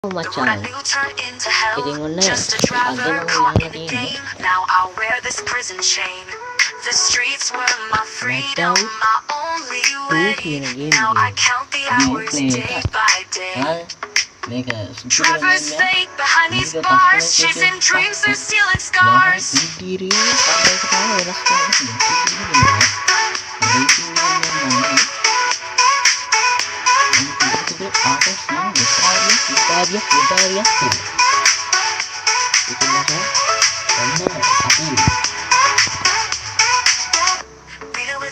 මචාන් ඉතින් ඔන්න අද නම් යන්න තියෙන්නේ Smackdown 2 කියන ගේම් මේක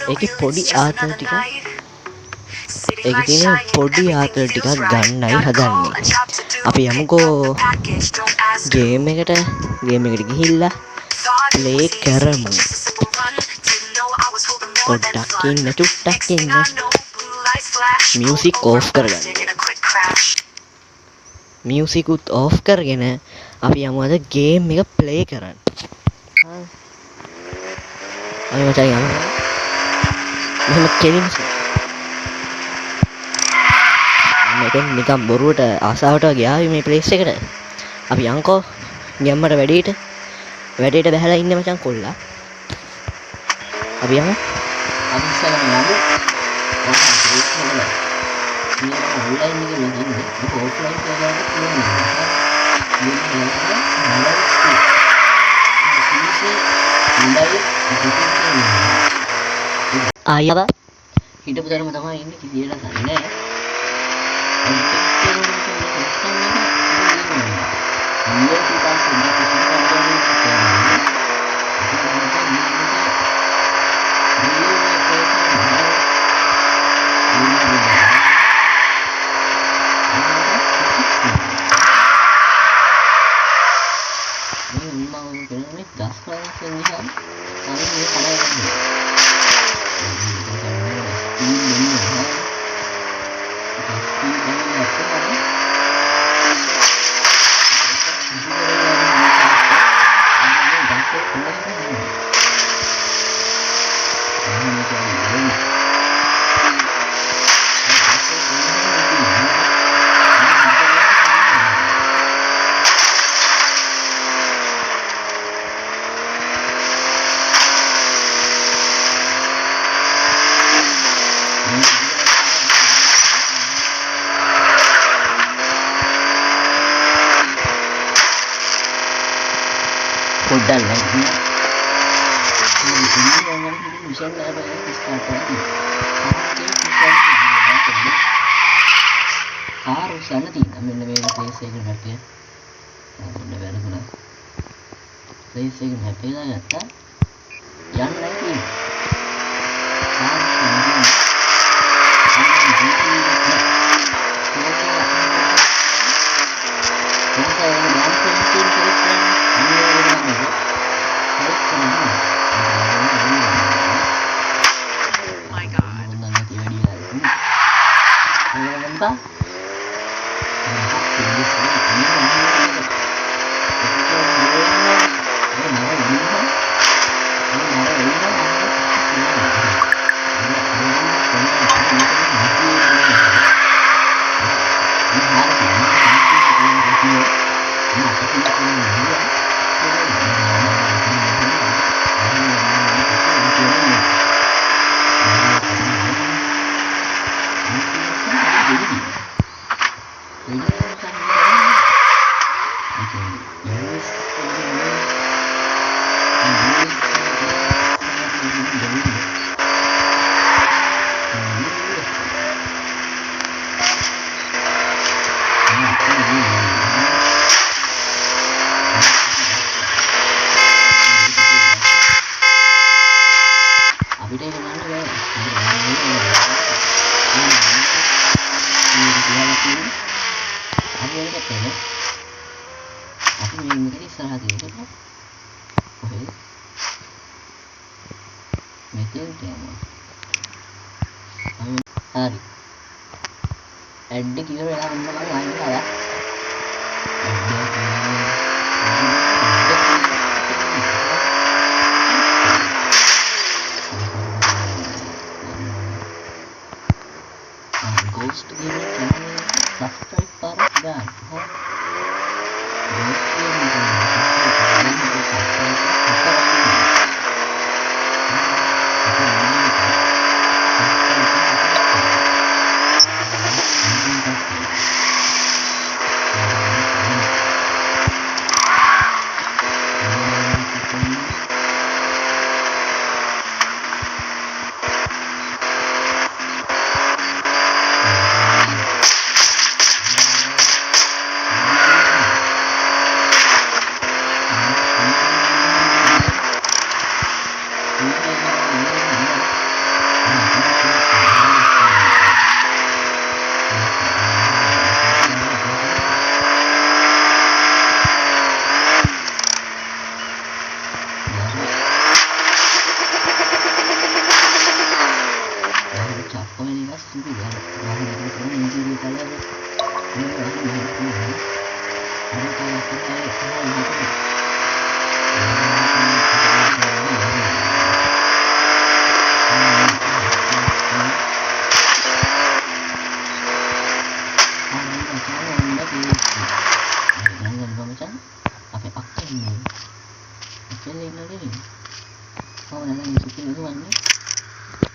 ඒකේ පොඩි ආතල් ටිකක් ඒකේ තියෙන පොඩි ආතල් ටිකක් ගන්නයි හදන්නේ. අපි යමුකෝ ගේම් එකට ගිහිල්ලා ප්ලේ කරමු. පොඩ්ඩක් ඉන්න චුට්ටක් ඉන්න මියුසික් ඕෆ් කරගන්න. මියුසික් උත් ඕෆ් කරගෙන අපි යමු අද ගේම් එක ප්ලේ කරන්න. අය මචං යමු. මෙහෙම කෙලින් මේකෙන් නිකන් බොරුවට ආසාවට ගියාවි මේ ප්ලේස් එකට. අපි යන්කෝ ගැම්මට වැඩේට බහැලා ඉන්න මචං කොල්ලා. අපි යමු. අපි ඉස්සරහට යමු. මේ ඔන්ලයින් එකේ මම ඉන්නේ. ඒක ඔෆ්ලයින් කරලා ආයව හිටපු ධර්ම තමයි ඉන්නේ කියලා දන්නේ නැහැ. Udah lagi. Ini yang bisa apa ya harus sana tidak minum place එක නැටේ. අපිට වැරදුනා. place එක නැටේලා යත්තා. යන්න නැති. Hari ඇඩ් එක ඉවර වෙලා ඉන්න මම ආයෙත් ආවා. Ghost Gaming channel subscribe para dan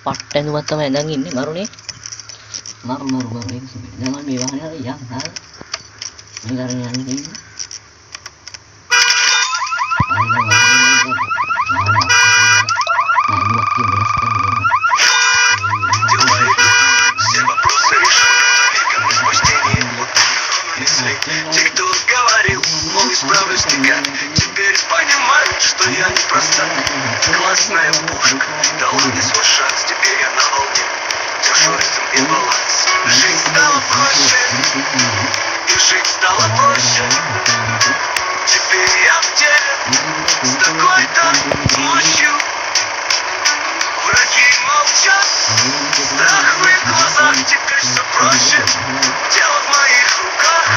පට්ටනුවත් තමයි දැන් ඉන්නේ මරුනේ මරු ඒක සුබි දැන් මේ වාහනේ හරි යන්න හා මේ කරගෙන යන්නේ කියන්නේ Те, кто говорил, мол, исправлюсь никак, теперь понимают, что я не проста. Классная пушка, дала мне свой шанс, теперь я на волне, держу ритм и баланс. Жизнь стала проще, и жизнь стала проще. Теперь я в деле, с такой-то мощью. Враги молчат, страх в их глазах, теперь все проще. Дело в моих руках.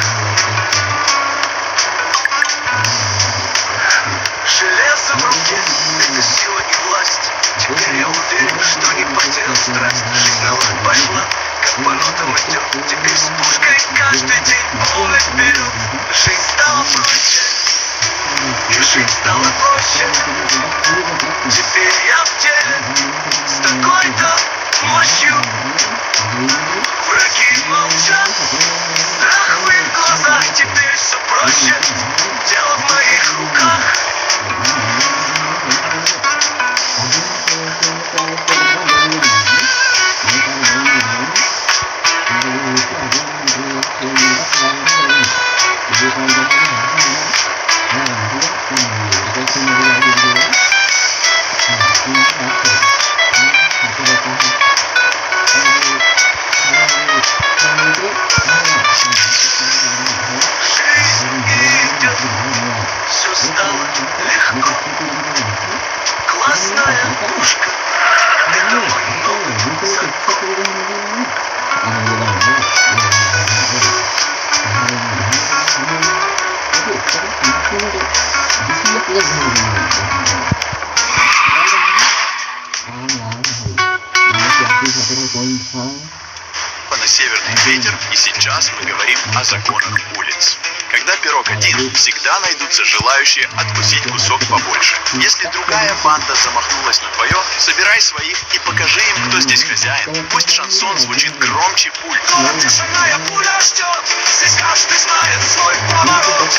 Железо в руке, это сила и власть. Теперь я уверен, что не потерял страсть. Жизнь на лад пошла, как по нотам идет. Теперь с пушкой каждый день полный вперед. Жизнь стала проще, и жизнь стала проще. Теперь я в деле, с такой-то мощью. Враги молчат, страх в их глазах, теперь все проще. Дело в моих руках. Все стало легко. Классная пушка, это мой новый закон. На северный ветер, и сейчас мы говорим о законах улиц. Когда пирог один, всегда найдутся желающие откусить кусок побольше. Если другая банда замахнулась на твое, собирай своих и покажи им, кто здесь хозяин. Пусть шансон звучит громче пуль. Тишиная пуля ждет, здесь каждый знает свой поворот.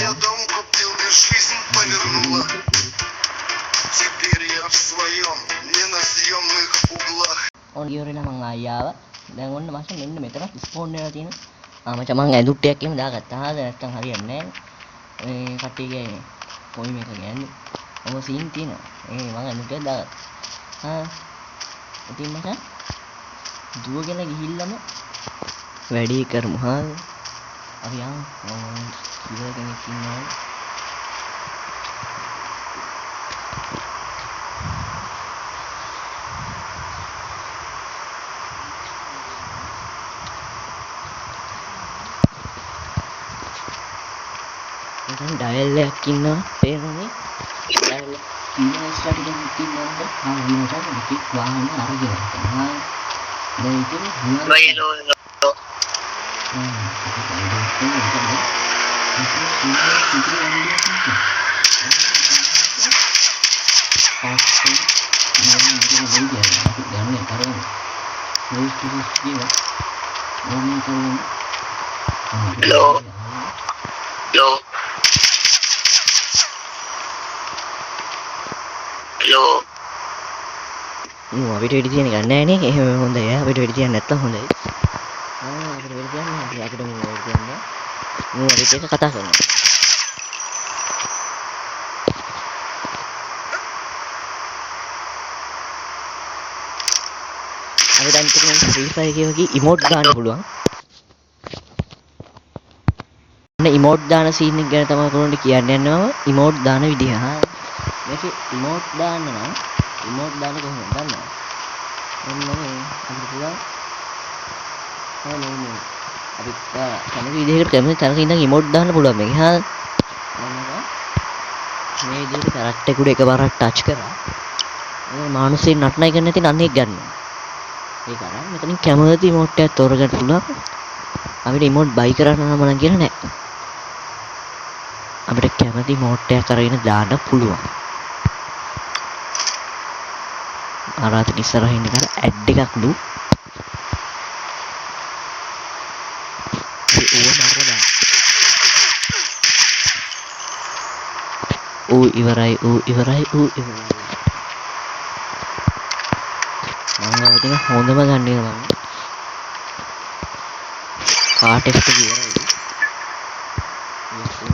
Я дом купил, мне жизнь повернула. Теперь я в своем, не на съемных углах. ඕන ඉවරලා මං ආයෙ ආවා දැන් ඔන්න මාෂා මෙන්න මෙතන ස්පෝන් වෙලා තියෙනවා මචං මං ඇඳුට්ටයක් එහෙම දාගත්තා හරිද නැත්තම් හරියන්නේ නැහැ මේ කට්ටියගේ පොයි මේක ගන්නේ ඔබ සීන් තියෙනවා ඒ මං ඇඳුට්ටයක් දාගත්තා ඉතින් මචං දුවගෙන ගිහිල්ලාම වැඩි කරමු හා අපි යමු ඉවර කෙනෙක් ඉන්නවා මචං ඩයල් එකක් ඉන්නවා පේනවනේ ඩයල් කීනස්ලා ටිකක් ඉන්නවද හරි මචං ටික වාහන අරගෙන යනවා දැන් ඉතින් Hello. Hello. Hello. අපිට වෙඩි තියන්න ගන්න නැහැ නේ. එහෙම හොඳයි. අපිට වෙඩි තියන්න නැත්තම් හොඳයි. අපිට වෙඩි තියන්න නැහැ. අපිට මූ වෙඩි තියන්න. මූ අපිට එක කතා කරනවා. අපිට අන්තිමට ෆ්‍රී ෆයර් එකේ ඉමෝට් ගන්න පුළුවන්. ඉමෝට් දාන සීන් එක ගැන තමයි කොරොන්ට කියන්න යනවා. ඉමෝට් දාන විදිහ. මේකේ ඉමෝට් දාන්න නම් ඉමෝට් දාන්න කොහොමද දන්නවද? මෙන්න මේ අපිට පුළුවන් මේ අපි කැමති විදිහකට කැමති තැනක ඉඳන් ඉමෝට් දාන්න පුළුවන් මේක. හා මේ විදිහට කැරක්ටර් එකට එකපාරක් ටච් කරා. මේ මානසික නටනයි ගන්න නැති නන්නේ ගන්නවා. ඒක අරන් මෙතනින් කැමති ඉමෝට් එකක් තෝරගන්න පුළුවන්. අපිට ඉමෝට් බයි කරන්න නම් මම කියලා නැහැ. අපිට කැමති ඉමෝට් එකක් අරගෙන දාන්න පුළුවන්. ආරාධන ඉස්සරහින් ඉඳලා ඇඩ් එකක් දු. ඉවරයි. මම වදින හොඳම ගන්නේ මම. කාට් එක ඉවරයි.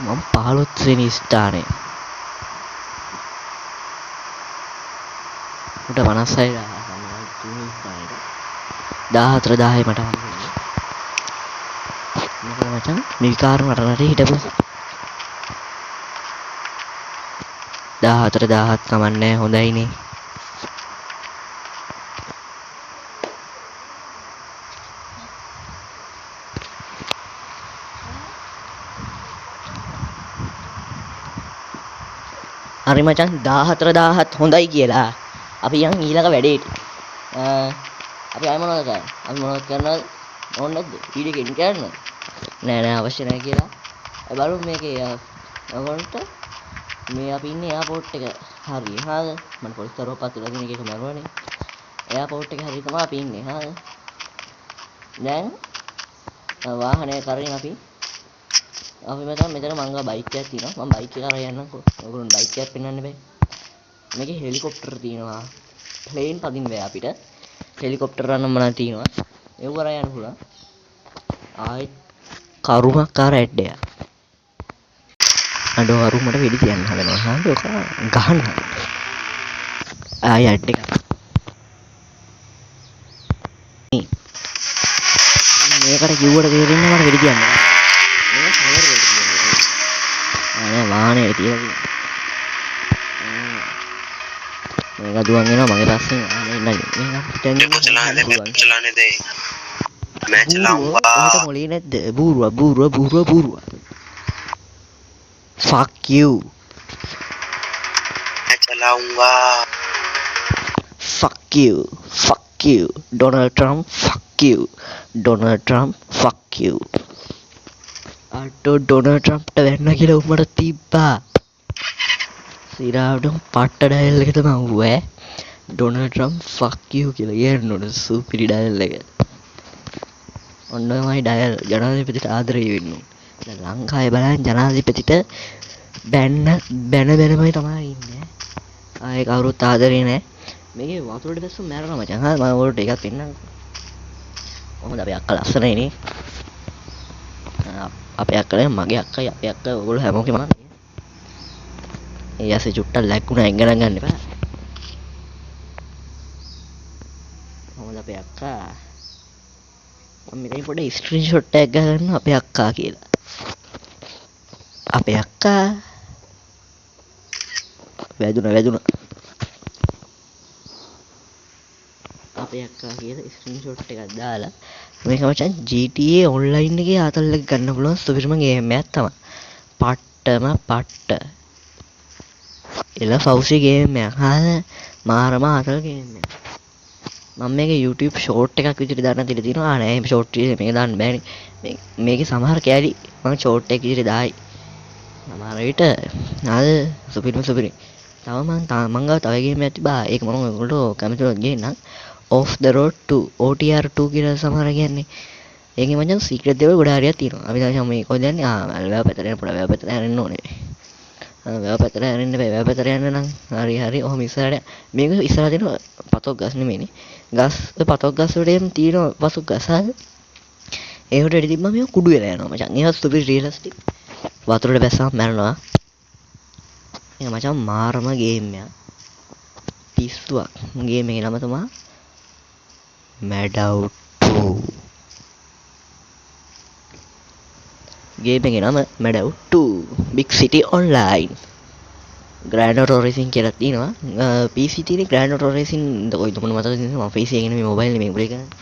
මම 15 වෙනි ස්ථානයේ. උඩ 56 තුන්වෙනි ස්ථානයේ. 14 10 මට හම්බුනේ. මොකද මචං නිකාර මට හිටපු 14 17 කමන්නේ හොඳයිනේ. හරි මචං 14 17 හොඳයි කියලා. අපි යන් ඊළඟ වැඩේට. අපි ආයෙ මොනවද කරන්නේ? අපි මොනවද කරනවද? ඕන නැද්ද? වීඩියෝ එකකින් කරනවද? නෑ අවශ්‍ය නැහැ කියලා. අපි බලමු මේකේ ඔයගොල්ලන්ට මේ අපි ඉන්නේ එයාපෝට් එක හරි. හරිද? මම පොලිස් දරුවපත් වෙලා එක මරුවනේ. එයාපෝට් එක හරි තමයි අපි ඉන්නේ. හරිද? දැන් වාහනය කරගෙන අපි මෙතන මංගා බයික් එකක් තියෙනවා. මම බයික් එක අරන් යන්නම්කෝ. ඔයගොල්ලෝ බයික් එකක් පෙන්වන්න බෑ. මේකේ හෙලිකොප්ටර් තියෙනවා. ප්ලේන් පදින්න බෑ අපිට. හෙලිකොප්ටර් නම් මොනවද තියෙනවා. ඒව අරන් යන්න පුළුවන්. ආයෙත් කරුමකාර ඇඩ් එක. අඩෝ අරුමට වෙඩි තියන්න හදනවා. හාන්ද ඔක ගහන්න. ආයෙ ඇඩ් එක. මේකට කිව්වට තේරෙන්නේ මට වෙඩි තියන්න. වාහනේ තියලා මේක දුවන් එනවා මගේ පස්සේ ආනේ නෑ මේක चलाने दे मैं चलाऊंगा ඔයාට මොලේ නැද්ද බූරුවා fuck you मैं चलाऊंगा fuck you Donald Trump fuck you අටෝ ඩොනල්ඩ් ට්‍රම්ප්ට වෙන්න කියලා උඹට තිබ්බා. සිරාවටම පට්ට ඩයල් එක තමයි ඌ ඩොනල්ඩ් ට්‍රම්ප් fuck you කියලා කියන්න ඕන සුපිරි ඩයල් එක. ඔන්න ඔයමයි ඩයල් ජනාධිපතිට ආදරය වෙන්න ඕන. දැන් ලංකාවේ බලන්න ජනාධිපතිට බැනමයි තමයි ඉන්නේ. ආයේ කවුරුත් ආදරේ නැහැ. මේකේ වතුරට දැස්සු මැරෙනවා මචං. හා මම ඔයාලට එකක් පෙන්නන්නම්. කොහොමද අපි අක්කා ලස්සනයි නේ. අපේ අක්කලා මගේ අක්කයි අපේ අක්කා ඔයගොල්ලෝ හැමෝගෙම මම ඒ ඇසේ චුට්ටක් ලැක්ුණා එංගන ගන්න එපා. කොහොමද අපේ අක්කා මම මෙතන පොඩ්ඩක් ස්ක්‍රීන්ෂොට් එකක් ගන්න අපේ අක්කා කියලා. අපේ අක්කා වැදුනා අපේ අක්කා කියලා ස්ක්‍රීන්ෂොට් එකක් දාලා මේක මචං GTA online එකේ ආතල් එක ගන්න පුළුවන් සුපිරිම ගේම් එකක් තමයි. පට්ට එල ෆෞසි ගේම් එකක් හරිද මාරම අතල් ගේම් එකක් මම මේක YouTube ෂෝට් එකක් විදිහට දාන්න තියලා තියෙනවා නෑ මේ ෂෝට් එක මේක දාන්න බෑනේ මේකේ සමහර කෑලි මම ෂෝට් එක විදිහට දායි සමහර විට අද සුපිරිම තව මං ගාව තව ගේම් එකක් තිබා ඒක මම ඔයගොල්ලෝ කැමති වුණොත් ගේන්නම් off the road 2 OTR 2 කියලා සමහර කියන්නේ ඒකේ මචං සීක්‍රට් දේවල් ගොඩාක් හරියක් තියෙනවා අපි දැන් මේ කොහෙද යන්නේ වැව පැත්තට යන්න පුළුවන් වැව පැත්තට යන්න ඕනේ වැව පැත්තට යන්න බෑ වැව පැත්තට යන්න නම් හරි ඔහොම ඉස්සරහට මේක ඉස්සරහ තියෙන පතොක් ගස් නෙමෙයිනේ ගස් පතොක් ගස් වලට තියෙන පසු ගස් හරිද ඒකට වැඩි තිබ්බම මේක කුඩු වෙලා යනවා මචං ඒක සුපිරි රියලිස්ටික් වතුරට බැස්සම මැරෙනවා ඒක මචං මාරම ගේම් එකක් පිස්සුවක් ගේම් එකේ නම තමයි Meadow 2 ගේම් එකේ නම Meadow 2 Big City Online Grand Auto Racing කියලා තියෙනවා PC තියෙන Grand Auto Racing කොයිද මොන මතකද මම PC එකේ නෙමෙයි මොබයිල් නෙමෙයි ප්ලේ කරන්නේ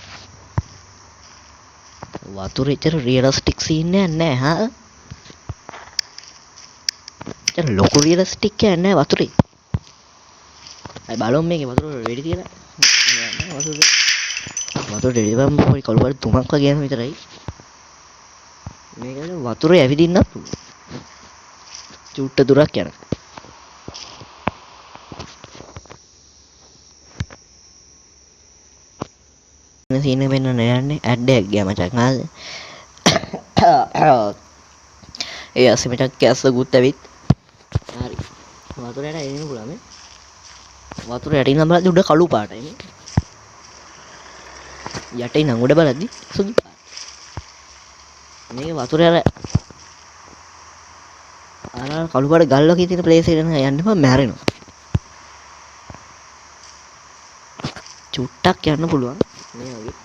වතුරේ ඉතර රියලිස්ටික් සීන් එකක් නෑ හා ඉතර ලොකු රියලිස්ටික් එකක් නෑ වතුරේ අය බලමු මේකේ වතුර වෙඩි තියලා වතුර දෙවිවම් පොඩි කළුපාට තුමක් වගේ යන විතරයි මේක වතුරේ ඇවිදින්නත් පුළුවන් චුට්ට දුරක් යන සීන වෙන්න නෑන්නේ ඇඩ් එකක් ගියා මචං ආද ඒ අස්සේ මචං කැස්ස ගුත් ඇවිත් හරි වතුරට එන්න පුළුවන් මේ වතුර යටින් නම් බලද්දි උඩ කළු පාටයි මේ යටින් නම් උඩ බලද්දි සුදු පාට මේක වතුර අර කළු පාට ගල් වගේ තියෙන ප්ලේස් එකට යන්න බෑ මැරෙනවා චුට්ටක් යන්න පුළුවන් මේ වගේ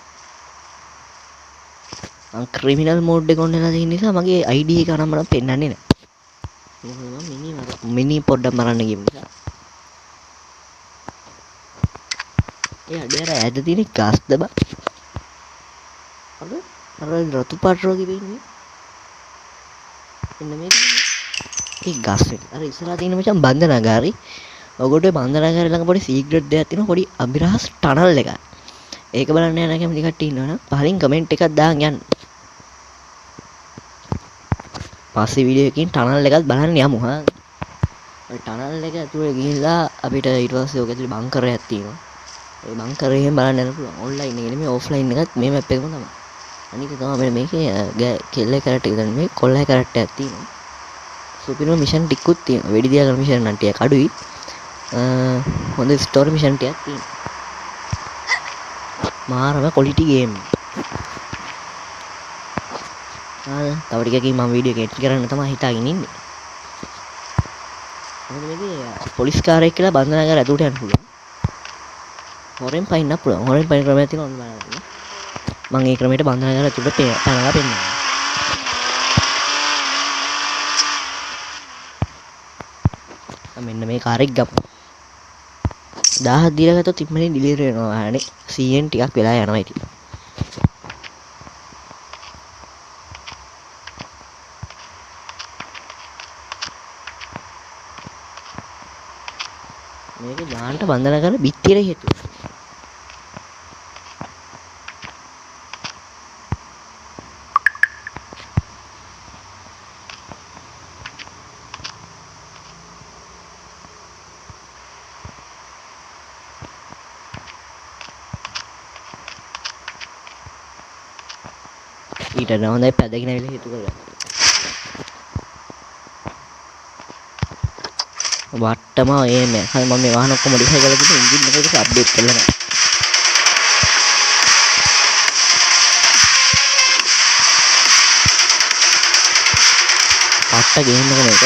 මම ක්‍රිමිනල් මෝඩ් එක ඔන් වෙලා තියෙන නිසා මගේ ID එක නම් මම පෙන්නන්නේ නැහැ මොකද මම මිනි පොඩ්ඩක් මරන්න ගිය නිසා ඒ අඩේර ඇද තියෙන ගස්ද බා අර රතු පාට රෝගී වෙන්නේ එන්න මේ ඒ ගස් එක අර ඉස්සරහා තියෙන මචං බන්ධනාගාරي ඔගොඩේ බන්ධනාගාරය ළඟ පොඩි සීක්‍රට් දෙයක් තියෙනවා පොඩි අභිරහස් ටනල් එකක් ඒක බලන්න යන කැමති කට්ටිය ඉන්නවනම් පහලින් කමෙන්ට් එකක් දාන් යන්න පස්සේ වීඩියෝ එකකින් ටනල් එකත් බලන්න යමු හා ඔය ටනල් එක ඇතුලේ ගිහිල්ලා අපිට ඊට පස්සේ ඔක ඇතුලේ බංකරයක් තියෙනවා ඒ බංකරේ එහෙම බලන්න යන්න පුළුවන් ඔන්ලයින් එකේ නෙමෙයි ඔෆ්ලයින් එකත් මේ මැප් එකම තමයි අනික තමයි අපිට මේකේ කෙල්ල කැරක්ටර් එක දැන් මේ කොල්ලා කැරක්ටර් එකක් තියෙනවා සුපිරිම මිෂන් ටිකකුත් තියෙනවා වෙඩි දියා ගන්න මිෂන් නම් ටිකක් අඩුයි හොඳ ස්ටෝරි මිෂන් ටිකක් තියෙනවා මාරම ක්වොලිටි ගේම් තව ටිකකින් මම වීඩියෝ එක එඩිට් කරන්න තමයි හිතාගෙන ඉන්නේ මොකද මේකේ පොලිස් කාරයෙක් කියලා බන්ධනාගාර ඇතුළට යන්න පුළුවන් හොරෙන් පයින්න පුළුවන් හොරෙන් පයින් ක්‍රමයක් තියෙනවා ඔන්න බලන්න මම ඒ ක්‍රමයට බන්ධනාගාර ඇතුළට පැනලා පෙන්නනවා මෙන්න මේ කාරෙක් ගමු 1000ක් දීලා ගත්තොත් ඉක්මනින් ඩිලිවරි වෙනවා අනේ CN ටිකක් වෙලා යනවා ඉතින් මේක යාන්ට බන්ධන කරලා බිත්තියට හේතුව ඊට හොඳයි පැදගෙන ඇවිල්ලා හේතු කරගන්න. වට්ටම එන්නේ. හරි මම මේ වාහන ඔක්කොම ඩිසයින් කරලා තිබුණා එන්ජින් එකක අප්ඩේට් කරලා නැහැ. පට්ට ගේම් එක මේක.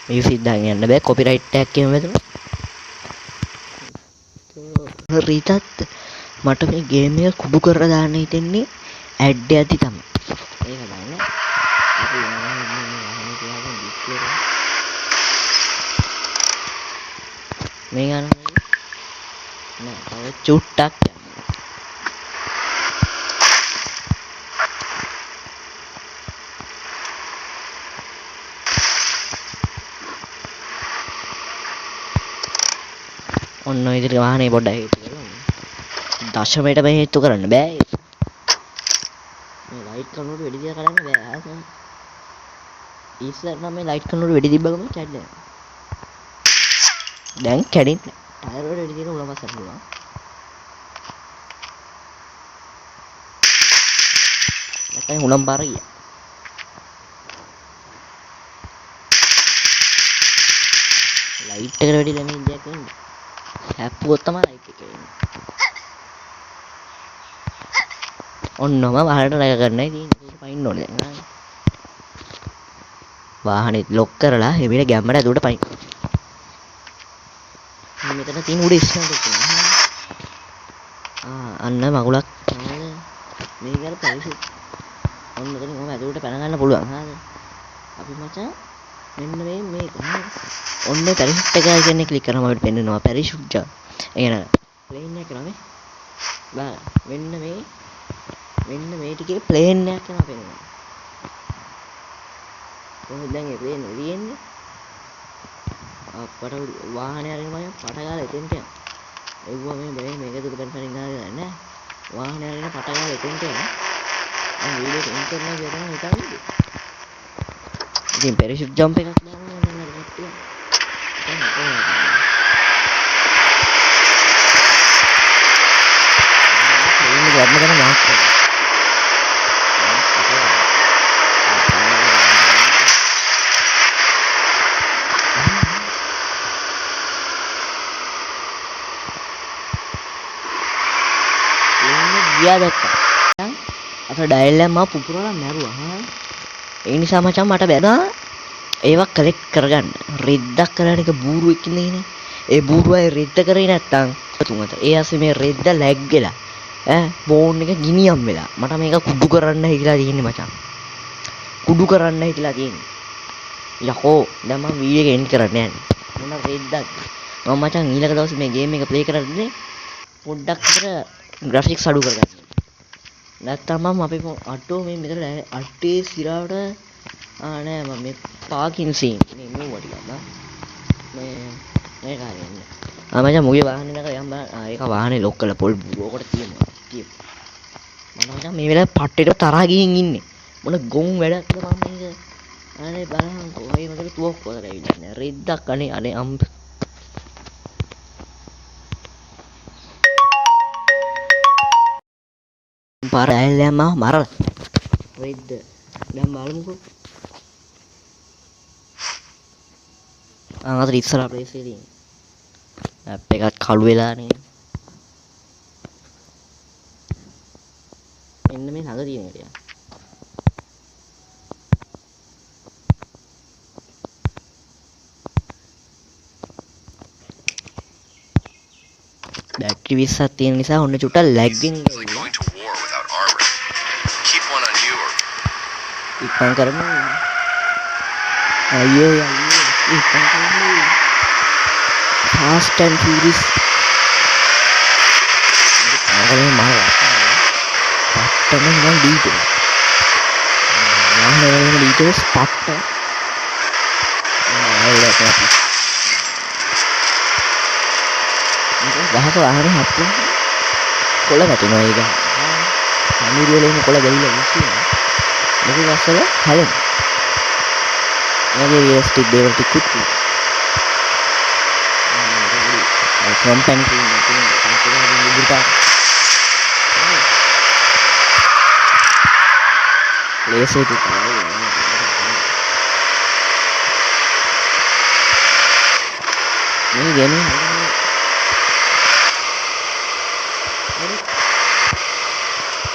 මියුසික් දාගෙන යන්න බෑ කොපිරයිට් එකක් එහෙම වෙනවා. රීතත් මට මේ ගේම් එක කුඩු කරලා දාන්න හිතෙන්නේ ඇඩ් එකක් තමයි. ඒක බලන්න. අපි මේ ගන්න නෑ තව චුට්ටක් ඔන්න ඔය විදිහට වාහනේ පොඩ්ඩක් හේතු කරලා දශමයට මේ හේතු කරන්න බෑ මේ ලයිට් කනුවට වෙඩි දිහා කරන්න බෑ ඉස්සර නම් මේ ලයිට් කනුවට වෙඩි තිබ්බ ගමන් කැඩලා දැන් කැඩෙන්නේ ටයර් වල වෙඩි දින උලමස් කරනවා නැත්නම් උලම් පාර ගියා ලයිට් එකට වැඩි ළමයි දෙයක් වෙන්නේ හැප්පුවොත් තමයි ලයිට් එක එන්නේ ඔන්නම වහලට රැක ගන්නයි තියෙන්නේ ඒක පයින්න ඕනේ දැන් වාහනේ ලොක් කරලා එවිල ගැම්මට ඇතුළට පයින් මෙතන තියෙන උඩ ස්ටෑන්ඩ් එක අන්න මගුලක් තමයි මේක අර පරිසු ඔන්න මෙතන කොහොම ඇතුළට පැන ගන්න පුළුවන් හරිද අපි මචං මෙන්න මේක ඔන්න පැරිෂුට් එක කියන්නේ ක්ලික් කරාම අපිට පෙන්නනවා පැරිෂුට් ජා. ඒ කියන්නේ ප්ලේන් එක නම බා මෙන්න මේ ටිකේ ප්ලේන් එකක් යනවා පෙන්නනවා. කොහොමද දැන් ඒ ප්ලේන් එක තියෙන්නේ? අපට වාහනේ අරගෙන මම පට ගාලා එතෙන්ට යනවා. එව්වා මේක දුක පෙන්පරින් ගාලා නෑ. වාහනේ අරගෙන පට ගාලා එතෙන්ට යනවා. මම වීඩියෝ එන් කරනවා කියලා හිතන්නේ. ඉතින් පැරිෂුට් ජම්ප් එකක් දානවා නේද කට්ටිය. ini buat mereka makan. Ini dia dekat. Atau dialnya mau pupuran meru. Ini sama macam mata beda. ඒවා කලෙක්ට් කරගන්න රෙද්දක් කරන එක බූරුවෙක් ඉන්නේ ඒ බූරුවයි රෙද්ද කරේ නැත්තම් තුමත ඒ ඇස්සේ මේ රෙද්ද ලැග් වෙලා ෆෝන් එක ගිනියම් වෙලා මට මේක කුඩු කරන්න හිතලා තියෙන්නේ මචං කුඩු කරන්න හිතලා තියෙන්නේ යකෝ දැන් මම වීඩියෝ එක එන්ඩ් කරන්න යන්නේ මොන රෙද්දක් මම මචං ඊළඟ දවසේ මේ ගේම් එක ප්ලේ කරද්දී පොඩ්ඩක් විතර ග්‍රැෆික්ස් අඩු කරගන්න නැත්තම් මම අපේ අටෝ මේ මෙතන අටේ සිරාවට නෑ මම මේ පාකින් සීන් මේ වටියක් මේ කාර්යන්නේ මචං මුගේ වාහනේ නේද යම් ඒක වාහනේ ලොක් කරලා පොල් බුරෝකට තියෙනවා මම මචං මේ වෙලාවේ පට්ටේට තරහා ගිහින් ඉන්නේ මොන ගොන් වැඩක්ද මම මේක අනේ බලහන් කොහේ මගේ තුවක් වතර ඇවිල්ලා නෑ රෙද්දක් අනේ අම්බ පාර ඇල්ලම මරලා රෙද්ද දැන් බලමුකෝ අර ඉස්සරහ ප්ලේස් එකේ තියෙන ඇප් එකත් කළු වෙලානේ මෙන්න මේ ළඟ තියෙන එක ටික බැටරි 20ක් තියෙන නිසා ඔන්න චුට්ටක් ලැග්ගින් ඉක්මන් කරමු අයියෝ ඉක්මන් කරමු Fast and Furious අරගෙන මාව පට්ටම නිකන් ඩීටේ වාහනේ ඩීටේ ස්පොට් ගහක වාහනේ හත්තු කොළ වැටෙනවා ඒක අනිත් වල ඉන්න කොළ ගලිලා විශ්ිනවා මේක ගස්සල හැලෙන මගේ රියස්ටික් දේවල් ටිකුත් කම්පැනි තියෙන ඉදිරියට ප්ලේස් එක තමයි මේ ගේම්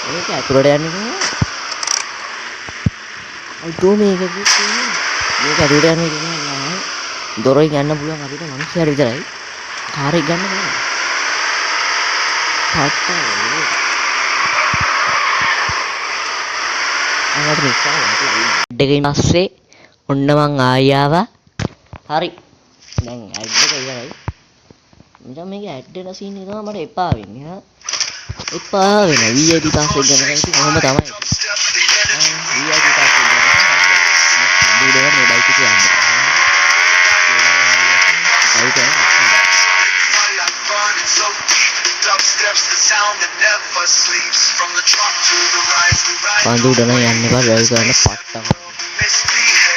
මේක අතුරට යන්නේ අයිතෝ මේක අතුරට යන්නේ නෑ දොරෙන් යන්න පුළුවන් අපිට මිනිස්සුන්ට විතරයි කාර් එක ගන්න බෑ තාත්තා අර දෙකෙන් පස්සේ ඔන්න මං ආවා හරි දැන් ඇඩ් එක ඉවරයි මචං මේකේ ඇඩ් එක සීන් එක තමයි මට එපා වෙන්නේ එපා වෙන VIP පාස් එක ගන්න ඉතින් කොහොම තමයි VIP පාස් එක ගන්න දුරේ මේ බයික් එක යන්න sound that never sleeps. From the drop to the rise, we ride. පන්දු උඩ නම් යන්න එපා ඩ්‍රයිව් කරන්න පට්ටම. Misbehave.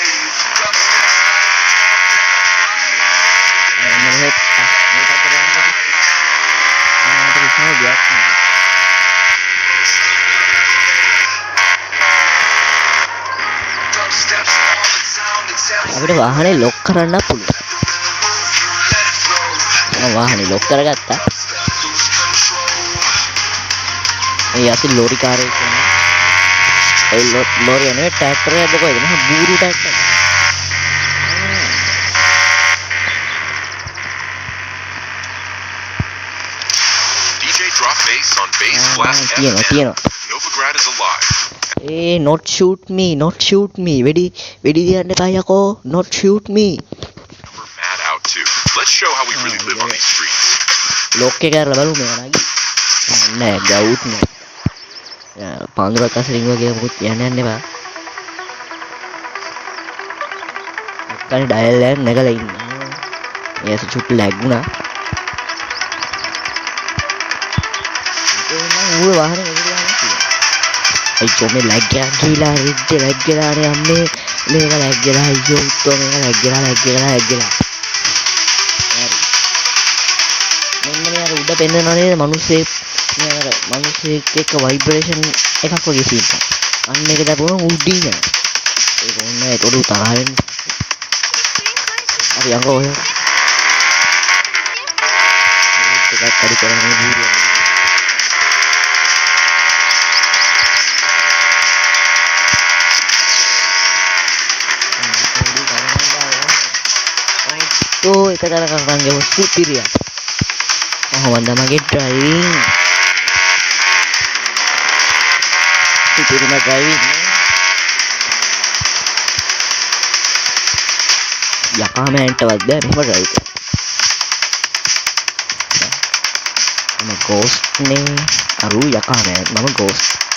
Dubstep අපිට වාහනේ ලොක් කරන්න පුළුවන්. මම වාහනේ ලොක් කරගත්තා. ඒ අති ලෝරි කාරේ කියන්නේ. ඒ ලෝරි නෙවෙයි ට්‍රැක්ටර් එකද කොහෙද? මහ බූරු tractor. DJ drop bass on bass class තියෙනවා FM. තියෙනවා. Novigrad is alive. not shoot me වෙඩි දියන්න එපා යකෝ not shoot me We're mad out too. Let's show how we really live on these streets. Lock එක කරලා බලමු මේ නගි නෑ ගවුත් නෑ පාන්දුරක් අසලින් වගේ මොකුත් යන්න එපා එක්කනේ ඩයල් එක නැගලා ඉන්නවා ඊයස චුට්ටු ලැග් වුණා ඒක නම් ඌ වාහනේ එකට යනවා අයියෝ මේ ලැග් එකක් ගිහලා රිද්ද ලැග් ගලානේ අම්මේ මේක ලැග් ගලා අයියෝ උත්තෝ මේක ලැග් ගලා හරි මෙන්න මේ අර උඩ පෙන්නනවා නේද මිනිස්සෙක් මේ අර මිනිස්සෙක් එක්ක ভাইබ්‍රේෂන් එකක් වගේ සීන් එකක් අන්න ඒක දැක්වම උඩින් යනවා ඒක ඕන ඒක උඩ තරහ වෙන්නේ හරි අංගෝ ඔය ඒකත් කඩි කරන්නේ වීඩියෝ तो එක තැනක කරන් ගියොත් සුපිරිය. කොහොමද මගේ ඩ්‍රයිවිං? සුපිරිම ඩ්‍රයිවිං. යකාමෙන්ටවත් බෑ මෙහෙම ඩ්‍රයිව් කරන්න. මම ගෝස්ට් නේ අරු යකාමෙන් මම ගෝස්ට්